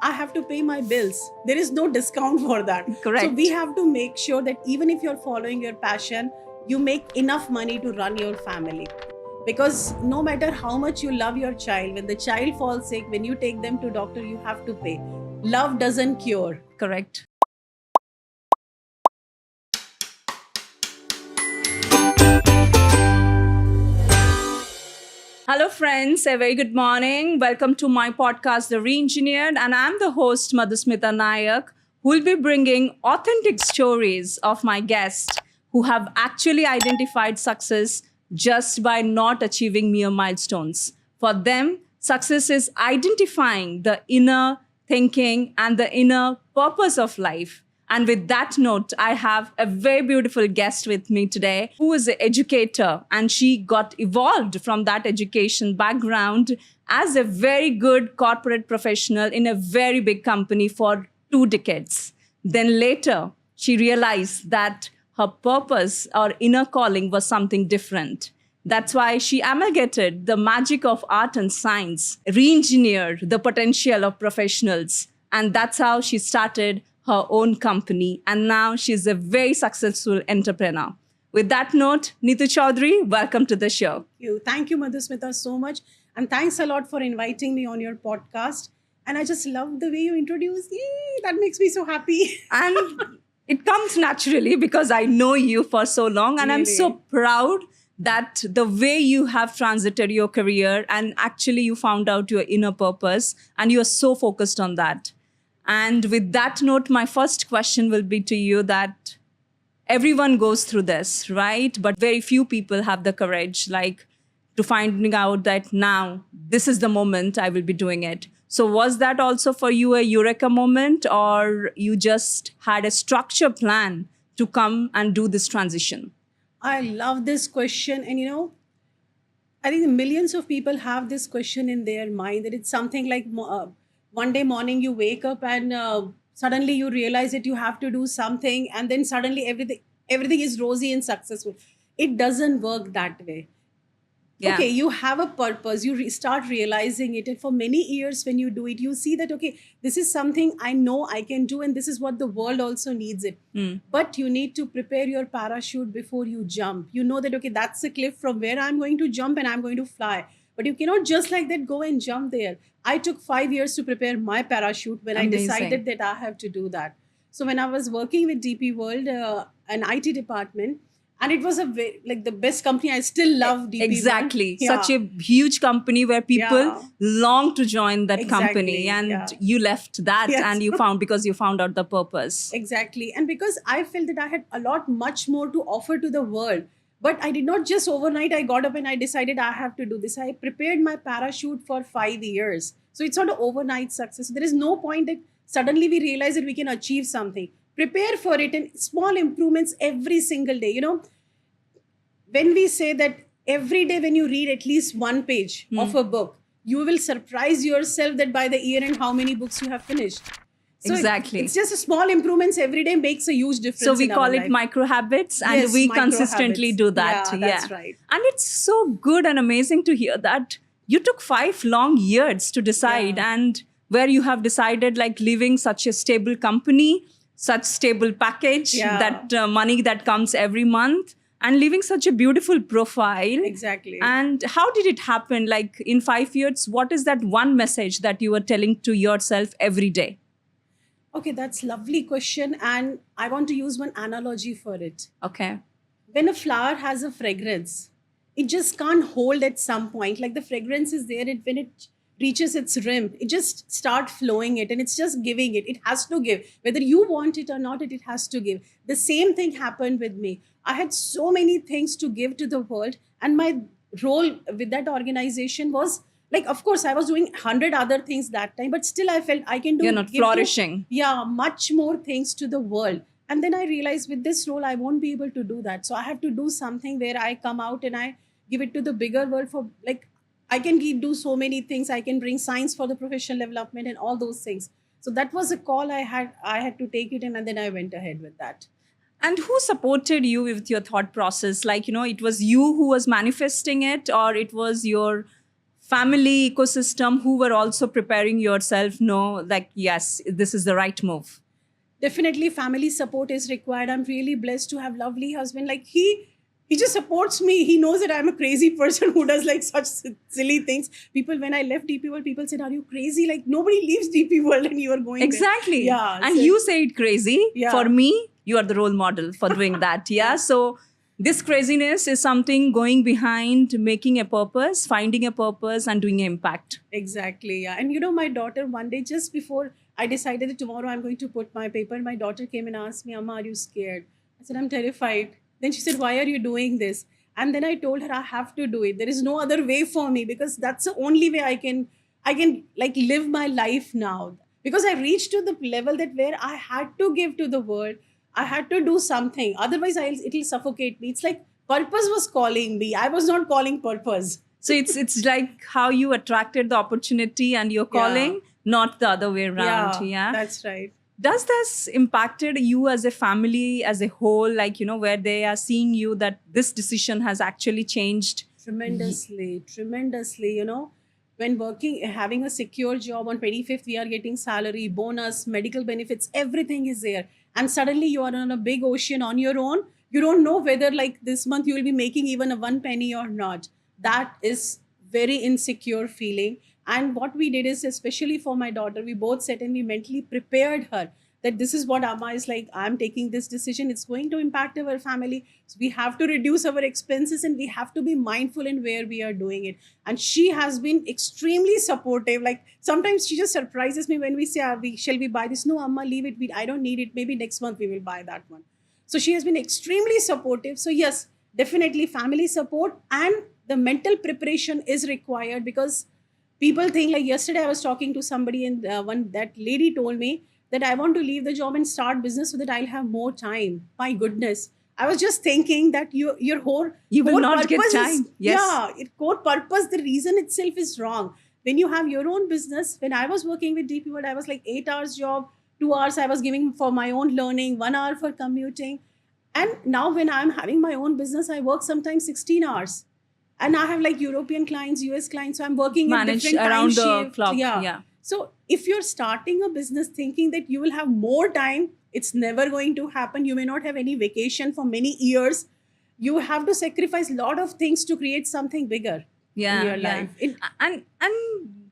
I have to pay my bills. There is no discount for that. Correct. So we have to make sure that even if you're following your passion, you make enough money to run your family. Because no matter how much you love your child, when the child falls sick, when you take them to doctor, you have to pay. Love doesn't cure. Correct. Hello, friends. A very good morning. Welcome to my podcast, The Reengineered. And I'm the host, Madhusmita Nayak, who will be bringing authentic stories of my guests who have actually identified success just by not achieving mere milestones. For them, success is identifying the inner thinking and the inner purpose of life. And with that note, I have a very beautiful guest with me today who is an educator, and she got evolved from that education background as a very good corporate professional in a very big company for 2 decades. Then later, she realized that her purpose or inner calling was something different. That's why she amalgamated the magic of art and science, re-engineered the potential of professionals. And that's how she started her own company. And now she's a very successful entrepreneur. With that note, Neetu Chaudhary, welcome to the show. Thank you, Madhusmita, so much. And thanks a lot for inviting me on your podcast. And I just love the way you introduce. Yay, that makes me so happy. And it comes naturally because I know you for so long. And I'm Really? so proud that the way you have transited your career and actually you found out your inner purpose and you're so focused on that. And with that note, my first question will be to you that everyone goes through this, right? But very few people have the courage, like to finding out that now this is the moment I will be doing it. So was that also for you a eureka moment, or you just had a structure plan to come and do this transition? I love this question. And I think millions of people have this question in their mind, that it's something like one day morning you wake up and suddenly you realize that you have to do something, and then suddenly everything is rosy and successful. It doesn't work that way. Yeah. Okay, you have a purpose, you start realizing it, and for many years when you do it, you see that, okay, this is something I know I can do, and this is what the world also needs it. But you need to prepare your parachute before you jump. You know that, okay, that's a cliff from where I'm going to jump and I'm going to fly. But you cannot just like that go and jump there. I took 5 years to prepare my parachute when I Amazing. decided that I have to do that. So when I was working with DP World, an IT department, and it was like the best company. I still love DP World. Exactly. Yeah. Such a huge company where people Yeah. long to join that Exactly, company, and yeah. you left that Yes. and you found out the purpose. Exactly. And because I felt that I had a lot much more to offer to the world. But I did not just overnight, I got up and I decided I have to do this. I prepared my parachute for 5 years. So it's not an overnight success. There is no point that suddenly we realize that we can achieve something. Prepare for it, and small improvements every single day. When we say that every day when you read at least one page of a book, you will surprise yourself that by the year end how many books you have finished. So Exactly. It's just a small improvements every day makes a huge difference. So we in call our it life. micro habits, and Yes, we micro consistently habits. do that. Yeah, that's right. And it's so good and amazing to hear that you took 5 long years to decide, Yeah. and where you have decided like leaving such a stable company, such stable package, Yeah. that money that comes every month, and leaving such a beautiful profile. Exactly. And how did it happen? Like in 5 years, what is that one message that you were telling to yourself every day? Okay, that's lovely question, and I want to use one analogy for it. Okay. When a flower has a fragrance, it just can't hold at some point. Like the fragrance is there, when it reaches its rim, it just start flowing it, and it's just giving it. It has to give. Whether you want it or not, it has to give. The same thing happened with me. I had so many things to give to the world, and my role with that organization was like, of course, I was doing 100 other things that time, but still I felt I can do. You're not give to- flourishing. yeah, much more things to the world. And then I realized with this role, I won't be able to do that. So I have to do something where I come out and I give it to the bigger world for like, I can do so many things. I can bring science for the professional development and all those things. So that was a call I had to take it in, and then I went ahead with that. And who supported you with your thought process? Like, it was you who was manifesting it, or it was your family ecosystem who were also preparing yourself know, like, yes, this is the right move? Definitely family support is required. I'm really blessed to have lovely husband. Like he just supports me. He knows that I'm a crazy person who does like such silly things. People, when I left DP World, people said, "Are you crazy? Like nobody leaves DP World and you are going there." Exactly. Yeah. And so- you say it crazy. Yeah. For me, you are the role model for doing that. Yeah. So this craziness is something going behind making a purpose, finding a purpose, and doing impact. Exactly, yeah. And my daughter, one day just before I decided that tomorrow I'm going to put my paper, my daughter came and asked me, Amma, are you scared? I said, I'm terrified. Then she said, why are you doing this? And then I told her I have to do it. There is no other way for me because that's the only way I can like live my life now. Because I reached to the level that where I had to give to the world. I had to do something. Otherwise it'll suffocate me. It's like purpose was calling me. I was not calling purpose. So it's like how you attracted the opportunity and your calling, not the other way around. Yeah. That's right. Does this impacted you as a family as a whole, like, where they are seeing you that this decision has actually changed? Tremendously. When working, having a secure job on 25th, we are getting salary, bonus, medical benefits, everything is there. And suddenly you are on a big ocean on your own. You don't know whether like this month you will be making even a 1 penny or not. That is very insecure feeling. And what we did is, especially for my daughter, we both sat and we mentally prepared her that this is what Amma is like. I'm taking this decision. It's going to impact our family. So we have to reduce our expenses and we have to be mindful in where we are doing it. And she has been extremely supportive. Like sometimes she just surprises me when we say, shall we buy this? No, Amma, leave it. I don't need it. Maybe next month we will buy that one. So she has been extremely supportive. So yes, definitely family support and the mental preparation is required because people think like yesterday I was talking to somebody and that lady told me that I want to leave the job and start business so that I'll have more time. My goodness. I was just thinking that your You will core not get purpose time. Yes. Yeah, core purpose, the reason itself is wrong. When you have your own business, when I was working with DP World, I was like 8 hours job, 2 hours I was giving for my own learning, 1 hour for commuting. And now when I'm having my own business, I work sometimes 16 hours. And I have like European clients, US clients. So I'm working in Manage different around time the shift. clock. Yeah. Yeah. So if you're starting a business thinking that you will have more time, it's never going to happen. You may not have any vacation for many years. You have to sacrifice a lot of things to create something bigger in your life. And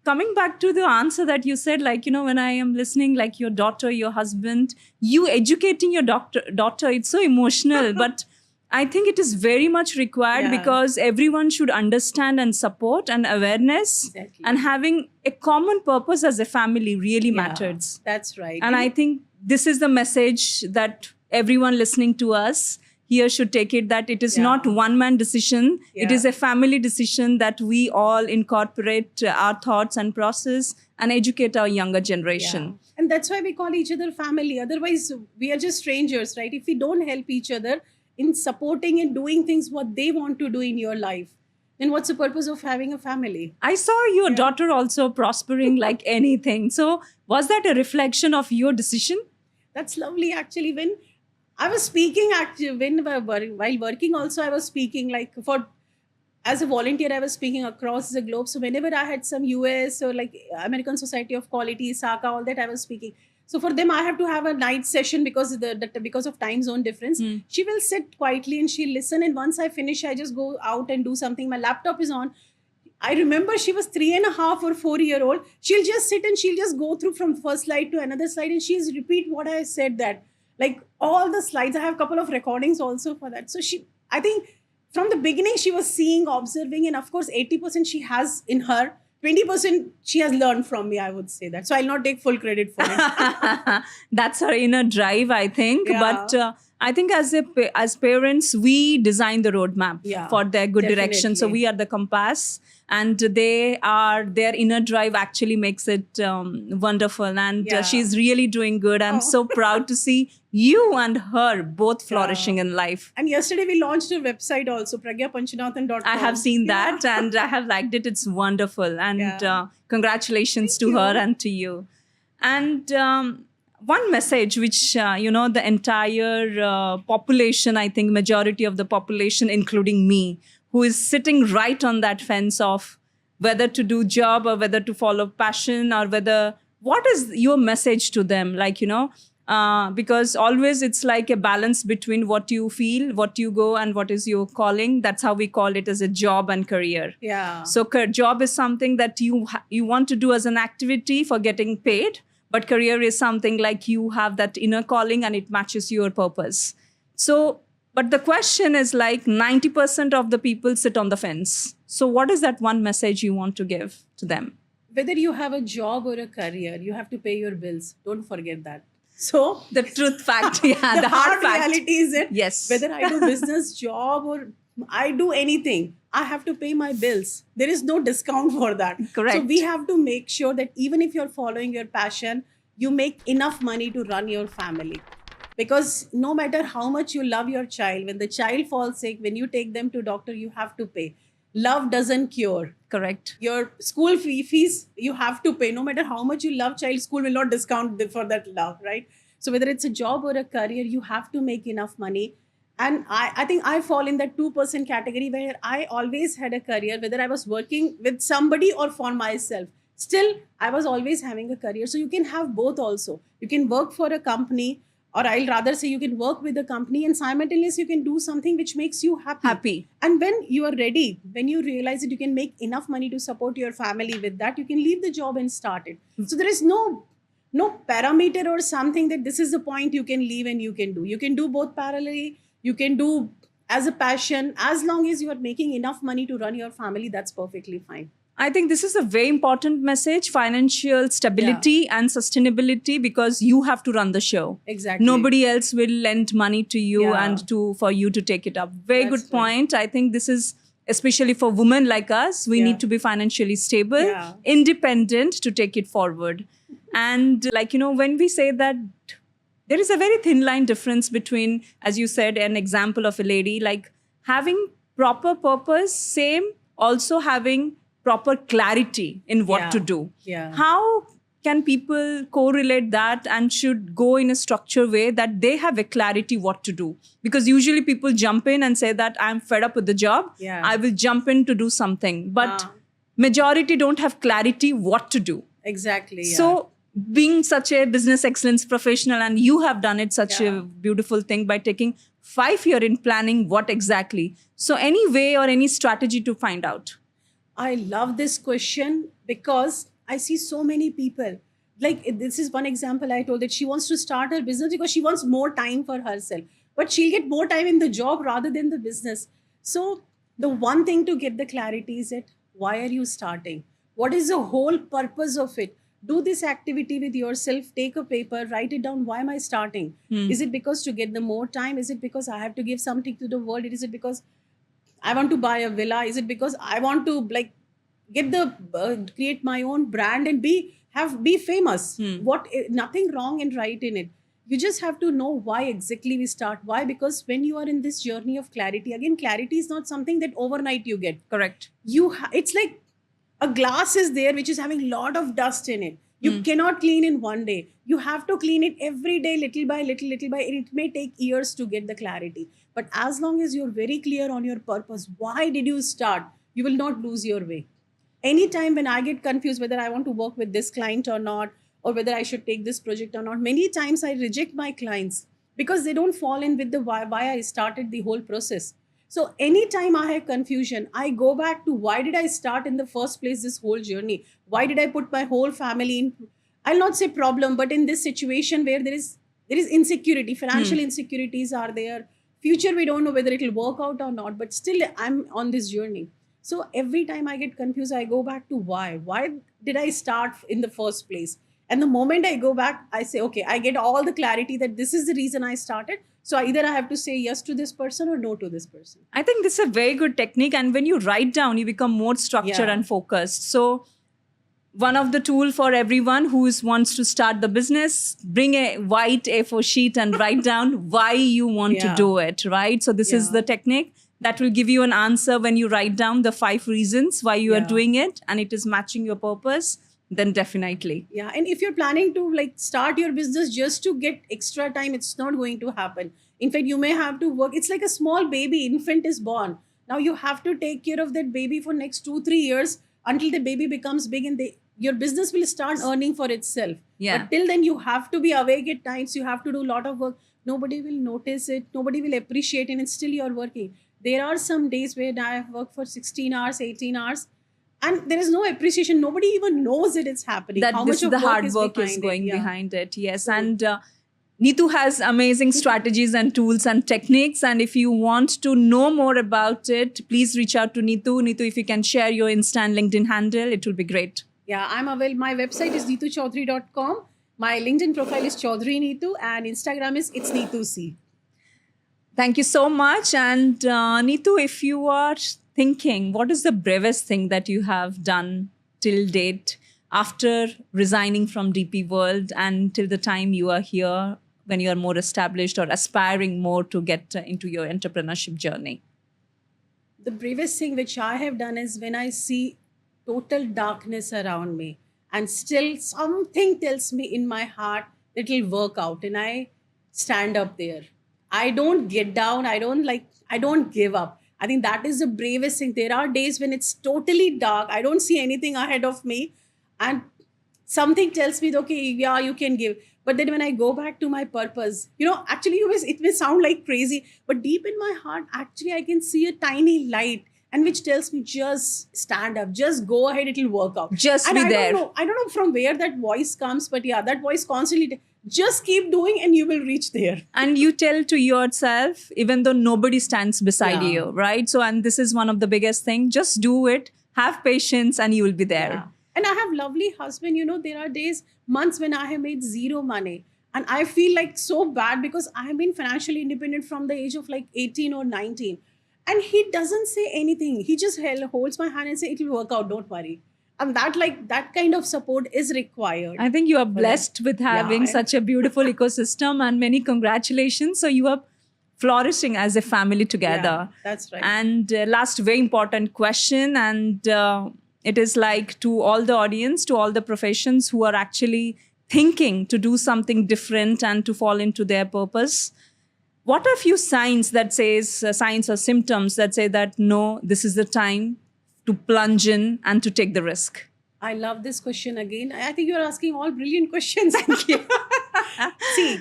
coming back to the answer that you said, like, when I am listening, like your daughter, your husband, you educating your daughter, it's so emotional. But I think it is very much required because everyone should understand and support and awareness and having a common purpose as a family really matters. That's right. And I think this is the message that everyone listening to us here should take it, that it is not one-man decision. It is a family decision that we all incorporate our thoughts and process and educate our younger generation. Yeah. And that's why we call each other family. Otherwise, we are just strangers, right? If we don't help each other in supporting and doing things what they want to do in your life, then what's the purpose of having a family? I saw your daughter also prospering like anything. So was that a reflection of your decision? That's lovely. Actually, when I was speaking, while working also, I was speaking like as a volunteer, I was speaking across the globe. So whenever I had some US or like American Society of Quality, SACA, all that, I was speaking. So for them, I have to have a night session because of time zone difference. She will sit quietly and she'll listen. And once I finish, I just go out and do something. My laptop is on. I remember she was 3.5 or 4-year-old. She'll just sit and she'll just go through from first slide to another slide and she'll repeat what I said, that like all the slides. I have a couple of recordings also for that. So I think from the beginning, she was seeing, observing, and of course, 80% she has in her. 20% she has learned from me, I would say that. So I'll not take full credit for it. That's her inner drive, I think. Yeah. But I think as parents, we design the roadmap for their good direction. So we are the compass, and their inner drive actually makes it wonderful. And she's really doing good. I'm so proud to see you and her both flourishing in life. And yesterday we launched a website also, pragyapanchanathan.com. I have seen that and I have liked it. It's wonderful. And congratulations to her and to you. And one message which, the entire population, I think majority of the population, including me, who is sitting right on that fence of whether to do job or whether to follow passion, or whether, what is your message to them? Like, because always it's like a balance between what you feel, what you go, and what is your calling. That's how we call it as a job and career. Yeah. So job is something that you want to do as an activity for getting paid, but career is something like you have that inner calling and it matches your purpose. So, but the question is like 90% of the people sit on the fence. So what is that one message you want to give to them? Whether you have a job or a career, you have to pay your bills. Don't forget that. So The truth fact, yeah, the hard fact. reality is it. Yes. Whether I do business, job, or I do anything, I have to pay my bills. There is no discount for that. Correct. So we have to make sure that even if you're following your passion, you make enough money to run your family. Because no matter how much you love your child, when the child falls sick, when you take them to doctor, you have to pay. Love doesn't cure. Correct. Your school fees, you have to pay. No matter how much you love child, school will not discount for that love, right? So whether it's a job or a career, you have to make enough money. And I think I fall in that 2% category where I always had a career, whether I was working with somebody or for myself. Still, I was always having a career. So you can have both also. You can work for a company, or I'll rather say you can work with a company, and simultaneously you can do something which makes you happy. And when you are ready, when you realize that you can make enough money to support your family with that, you can leave the job and start it. So there is no parameter or something that this is the point you can leave and you can do. You can do both parallelly. You can do as a passion. As long as you are making enough money to run your family, that's perfectly fine. I think this is a very important message: financial stability and sustainability, because you have to run the show. Exactly. Nobody else will lend money to you Yeah. and for you to take it up. Very That's good point. I think this is especially for women like us. We Yeah. need to be financially stable, Yeah. independent to take it forward. And like, when we say that, there is a very thin line difference between, as you said, an example of a lady, like having proper purpose, same also having proper clarity in what Yeah. to do. Yeah. How can people correlate that and should go in a structured way that they have a clarity what to do? Because usually people jump in and say that I'm fed up with the job. Yeah. I will jump in to do something. But Ah. majority don't have clarity what to do. Exactly. Yeah. So being such a business excellence professional, and you have done it such Yeah. a beautiful thing by taking 5 years in planning what exactly. So any way or any strategy to find out? I love this question because I see so many people. Like, this is one example I told, that she wants to start her business because she wants more time for herself. But she'll get more time in the job rather than the business. So the one thing to get the clarity is that why are you starting? What is the whole purpose of it? Do this activity with yourself, take a paper, write it down. Why am I starting? Is it because to get the more time? Is it because I have to give something to the world? Is it because I want to buy a villa? Is it because I want to get the create my own brand and be famous? Nothing wrong and right in it. You just have to know why exactly we start. Why? Because when you are in this journey of clarity, again, clarity is not something that overnight you get. Correct. It's like a glass is there which is having lot of dust in it. You cannot clean in one day. You have to clean it every day, little by little by. And it may take years to get the clarity. But as long as you're very clear on your purpose, why did you start? You will not lose your way. Anytime when I get confused whether I want to work with this client or not, or whether I should take this project or not, many times I reject my clients because they don't fall in with the why I started the whole process. So anytime I have confusion, I go back to why did I start in the first place this whole journey? Why did I put my whole family in, I'll not say problem, but in this situation where there is insecurity, financial insecurities are there. Future, we don't know whether it will work out or not, but still I'm on this journey. So every time I get confused, I go back to why. Why did I start in the first place? And the moment I go back, I say, okay, I get all the clarity that this is the reason I started. So either I have to say yes to this person or no to this person. I think this is a very good technique. And when you write down, you become more structured Yeah. and focused. So one of the tool for everyone who wants to start the business, bring a white A4 sheet and write down why you want to Yeah. do it, right? So this is Yeah. the technique that will give you an answer when you write down the 5 reasons why you are Yeah. doing it, and it is matching your purpose, then definitely. Yeah. And if you're planning to start your business just to get extra time, it's not going to happen. In fact, you may have to work. It's like a small baby, infant is born. Now you have to take care of that baby for next 2-3 years until the baby becomes big and your business will start earning for itself. Yeah. But till then, you have to be awake at times. You have to do a lot of work. Nobody will notice it. Nobody will appreciate it. And still you're working. There are some days where I have worked for 16 hours, 18 hours. And there is no appreciation. Nobody even knows it is happening. That How this much of the hard is work is behind going it. Yeah. behind it. Yes. True. And Neetu has amazing strategies and tools and techniques. And if you want to know more about it, please reach out to Neetu. Neetu, if you can share your Insta and LinkedIn handle, it will be great. Yeah, I'm available. My website is neetuchaudhary.com. My LinkedIn profile is Chaudhary Neetu, and Instagram is It's Neetu C. Thank you so much. And Neetu, if you are thinking, what is the bravest thing that you have done till date after resigning from DP World and till the time you are here when you are more established or aspiring more to get into your entrepreneurship journey? The bravest thing which I have done is when I see total darkness around me and still something tells me in my heart that it'll work out, and I stand up there. I don't get down. I don't give up. I think that is the bravest thing. There are days when it's totally dark. I don't see anything ahead of me. And something tells me, okay, yeah, you can give. But then when I go back to my purpose, actually it may sound like crazy, but deep in my heart, actually I can see a tiny light and which tells me just stand up, just go ahead, it'll work out. Just and be I there. I don't know from where that voice comes, but yeah, that voice constantly, just keep doing and you will reach there. And you tell to yourself, even though nobody stands beside Yeah. you, right? So, and this is one of the biggest things. Just do it, have patience, and you will be there. Yeah. And I have lovely husband. There are days, months when I have made zero money. And I feel like so bad because I have been financially independent from the age of like 18 or 19. And he doesn't say anything. He just holds my hand and say, it will work out, don't worry. And that kind of support is required. I think you are blessed with having Yeah. such a beautiful ecosystem, and many congratulations. So you are flourishing as a family together. Yeah, that's right. And last, very important question, and it is like to all the audience, to all the professions who are actually thinking to do something different and to fall into their purpose. What are few signs that says, signs or symptoms that say that, no, this is the time to plunge in and to take the risk? I love this question again. I think you're asking all brilliant questions. Thank you. See,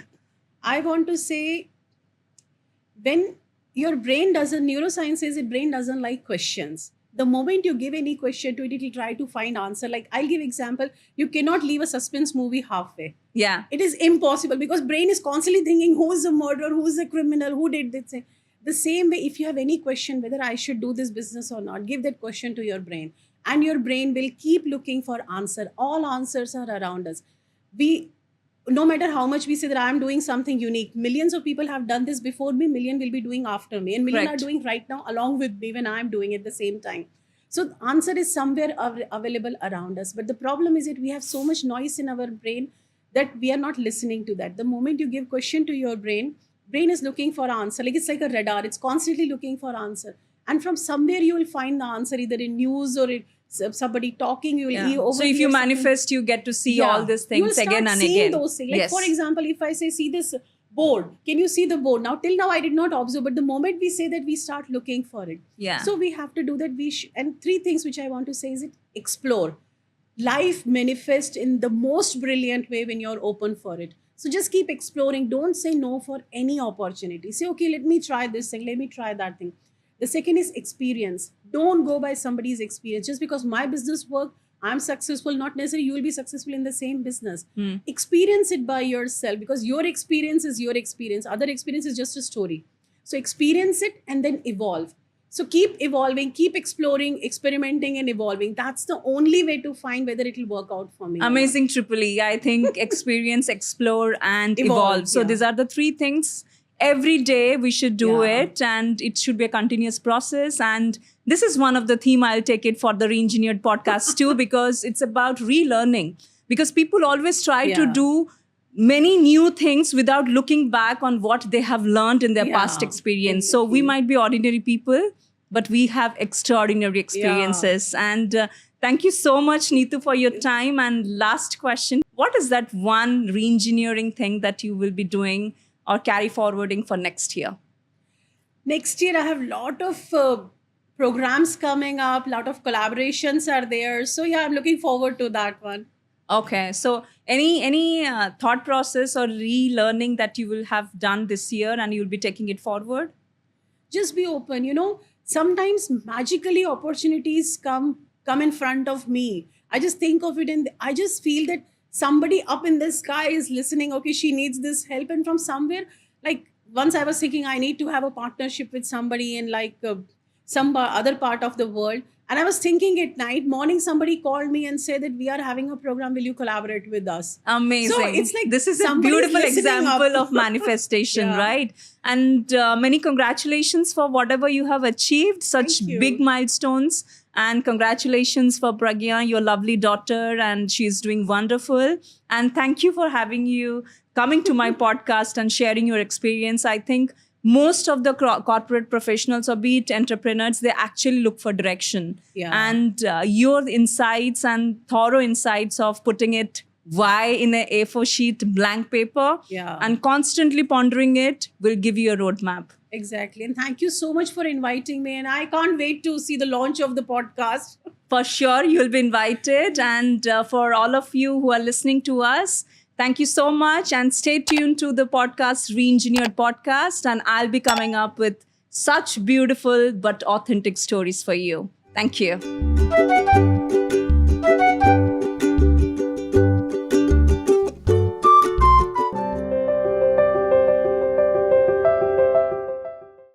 I want to say, when your brain doesn't, neuroscience says your brain doesn't like questions. The moment you give any question to it, it will try to find answer. Like, I'll give example. You cannot leave a suspense movie halfway. Yeah. It is impossible because brain is constantly thinking, who is the murderer, who is the criminal, who did this. The same way, if you have any question whether I should do this business or not, give that question to your brain. And your brain will keep looking for answer. All answers are around us. No matter how much we say that I'm doing something unique, millions of people have done this before me, million will be doing after me, and million Correct. are doing right now along with me when I'm doing it at the same time. So the answer is somewhere available around us. But the problem is that we have so much noise in our brain that we are not listening to that. The moment you give question to your brain is looking for answer. Like, it's like a radar. It's constantly looking for answer. And from somewhere you will find the answer, either in news or in somebody talking. You will Yeah. So overhear if you something. manifest, you get to see Yeah. all these You will things start again and seeing again. those things. Like, Yes. for example, if I say, see this board, can you see the board? Now, till now, I did not observe, but the moment we say that, we start looking for it. Yeah. So we have to do that. And three things which I want to say is it explore. Life manifests in the most brilliant way when you're open for it. So just keep exploring. Don't say no for any opportunity. Say, okay, let me try this thing. Let me try that thing. The second is experience. Don't go by somebody's experience. Just because my business worked, I'm successful, not necessarily you will be successful in the same business. Experience it by yourself, because your experience is your experience. Other experience is just a story. So experience it and then evolve. So keep evolving, keep exploring, experimenting and evolving. That's the only way to find whether it will work out for me. or not. Amazing Triple E. I think experience, explore, and Evolve, evolve. So yeah. these are the three things. Every day we should do Yeah. it, and it should be a continuous process. And this is one of the theme I'll take it for the Reengineered podcast too, because it's about relearning. Because people always try to Yeah. do many new things without looking back on what they have learned in their Yeah, past experience. So we exactly. might be ordinary people, but we have extraordinary experiences. And thank you so much, Neetu, for your time. And last question, what is that one reengineering thing that you will be doing or carry forwarding for next year? Next year, I have a lot of programs coming up, a lot of collaborations are there. So yeah, I'm looking forward to that one. Okay, so any thought process or relearning that you will have done this year and you'll be taking it forward? Just be open. Sometimes magically opportunities come in front of me. I just think of it, and I just feel that somebody up in the sky is listening. Okay, she needs this help, and from somewhere, like once I was thinking I need to have a partnership with somebody in like some other part of the world. And I was thinking at night, morning, somebody called me and said that we are having a program. Will you collaborate with us? Amazing. So it's like this is a somebody's beautiful listening up. example of manifestation, Yeah. right? And many congratulations for whatever you have achieved, such Thank you. big milestones. And congratulations for Pragya, your lovely daughter, and she's doing wonderful. And thank you for coming to my podcast and sharing your experience. I think most of the corporate professionals, or be it entrepreneurs, they actually look for direction. Yeah. And your insights and thorough insights of putting it why in a A4 sheet blank paper Yeah. and constantly pondering it will give you a roadmap. Exactly. And thank you so much for inviting me. And I can't wait to see the launch of the podcast. For sure, you'll be invited. And for all of you who are listening to us, thank you so much. And stay tuned to the podcast, Reengineered Podcast. And I'll be coming up with such beautiful but authentic stories for you. Thank you.